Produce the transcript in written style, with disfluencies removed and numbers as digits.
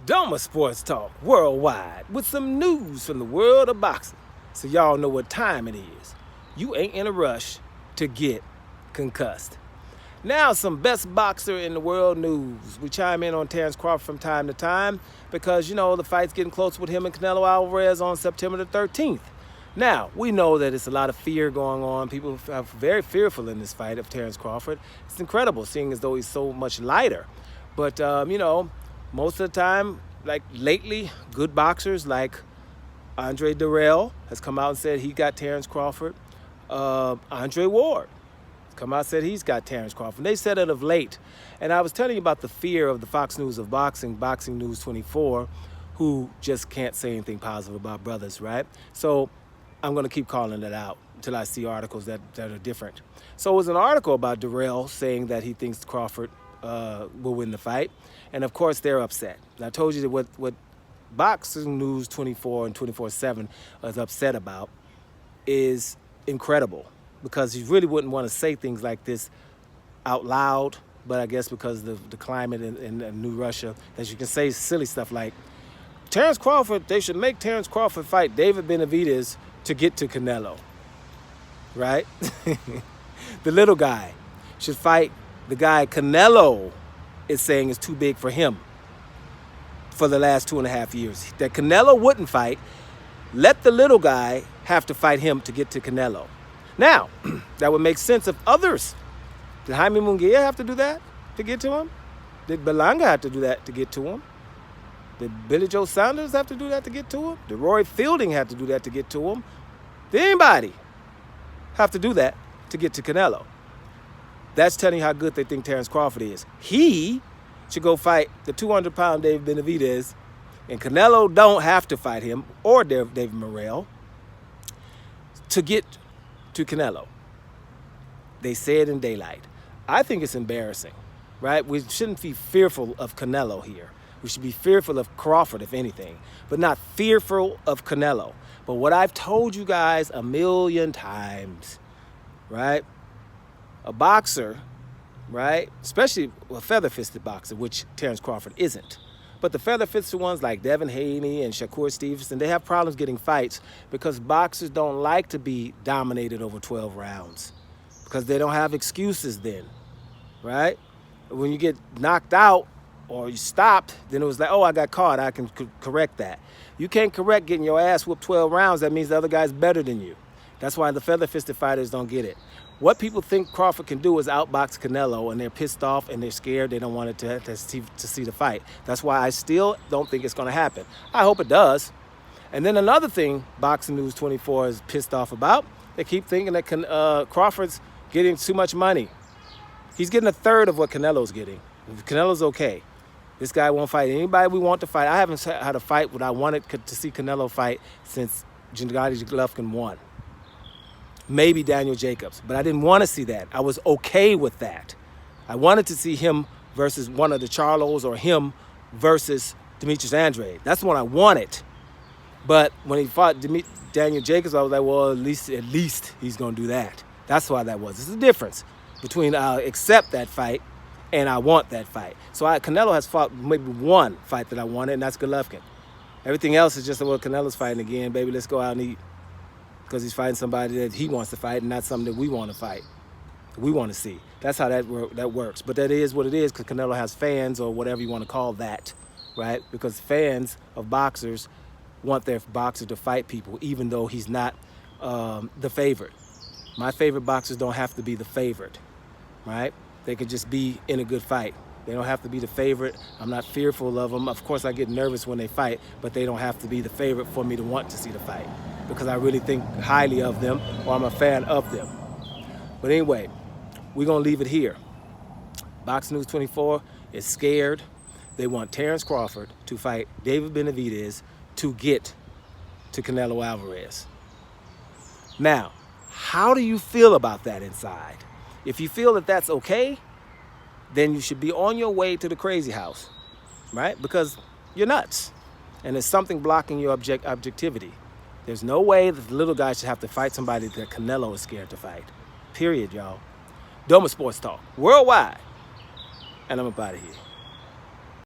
Doma Sports Talk worldwide with some news from the world of boxing. So y'all know what time it is. You ain't in a rush to get concussed. Now some best boxer in the world news. We chime in on Terence Crawford from time to time because, you know, the fight's getting close with him and Canelo Alvarez on September the 13th. Now, we know that it's a lot of fear going on. People are very fearful in this fight of Terence Crawford. It's incredible seeing as though he's so much lighter. But, you know, most of the time, like lately, good boxers like Andre Dirrell has come out and said he got Terence Crawford. Andre Ward has come out and said he's got Terence Crawford. They said it of late. And I was telling you about the fear of the Fox News of boxing, Boxing News 24, who just can't say anything positive about brothers, right? So I'm going to keep calling it out until I see articles that are different. So it was an article about Dirrell saying that he thinks Crawford will win the fight. And of course, they're upset. And I told you that what Boxing News 24 and 24/7 is upset about is incredible, because you really wouldn't want to say things like this out loud, but I guess because of the climate in New Russia, that you can say silly stuff like, Terence Crawford, they should make Terence Crawford fight David Benavidez to get to Canelo, right? The little guy should fight the guy Canelo is saying is too big for him for the last 2.5 years. That Canelo wouldn't fight. Let the little guy have to fight him to get to Canelo. Now, that would make sense if others. Did Jaime Munguia have to do that to get to him? Did Belanga have to do that to get to him? Did Billy Joe Saunders have to do that to get to him? Did Roy Fielding have to do that to get to him? Did anybody have to do that to get to Canelo? That's telling you how good they think Terence Crawford is. He should go fight the 200-pound David Benavidez, and Canelo don't have to fight him or David Morrell to get to Canelo. They say it in daylight. I think it's embarrassing, right? We shouldn't be fearful of Canelo here. We should be fearful of Crawford, if anything, but not fearful of Canelo. But what I've told you guys 1,000,000 times, right? A boxer, right, especially a feather-fisted boxer, which Terence Crawford isn't. But the feather-fisted ones like Devin Haney and Shakur Stevenson, they have problems getting fights because boxers don't like to be dominated over 12 rounds because they don't have excuses then, right? When you get knocked out or you stopped, then it was like, oh, I got caught, I can correct that. You can't correct getting your ass whooped 12 rounds. That means the other guy's better than you. That's why the feather-fisted fighters don't get it. What people think Crawford can do is outbox Canelo, and they're pissed off and they're scared. They don't want it to see the fight. That's why I still don't think it's going to happen. I hope it does. And then another thing Boxing News 24 is pissed off about, they keep thinking that Crawford's getting too much money. He's getting a third of what Canelo's getting. Canelo's okay. This guy won't fight anybody we want to fight. I haven't had a fight what I wanted to see Canelo fight since Gennady Golovkin won. Maybe Daniel Jacobs, but I didn't want to see that. I was okay with that. I wanted to see him versus one of the Charlos or him versus Demetrius Andrade. That's what I wanted. But when he fought Daniel Jacobs, I was like, well, at least he's going to do that. That's why that was. There's a difference between I'll accept that fight and I want that fight. So Canelo has fought maybe one fight that I wanted, and that's Golovkin. Everything else is just, well, Canelo's fighting again. Baby, let's go out and eat. Because he's fighting somebody that he wants to fight and not something that we want to fight, we want to see. That's how that works. But that is what it is, because Canelo has fans, or whatever you want to call that, right? Because fans of boxers want their boxer to fight people, even though he's not the favorite. My favorite boxers don't have to be the favorite, right? They could just be in a good fight. They don't have to be the favorite. I'm not fearful of them. Of course, I get nervous when they fight, but they don't have to be the favorite for me to want to see the fight, because I really think highly of them, or I'm a fan of them. But anyway, we're going to leave it here. Boxing News 24 is scared. They want Terence Crawford to fight David Benavidez to get to Canelo Alvarez. Now, how do you feel about that inside? If you feel that that's okay, then you should be on your way to the crazy house, right? Because you're nuts, and there's something blocking your objectivity. There's no way that the little guy should have to fight somebody that Canelo is scared to fight. Period, y'all. Doma Sports Talk worldwide, and I'm up out of here.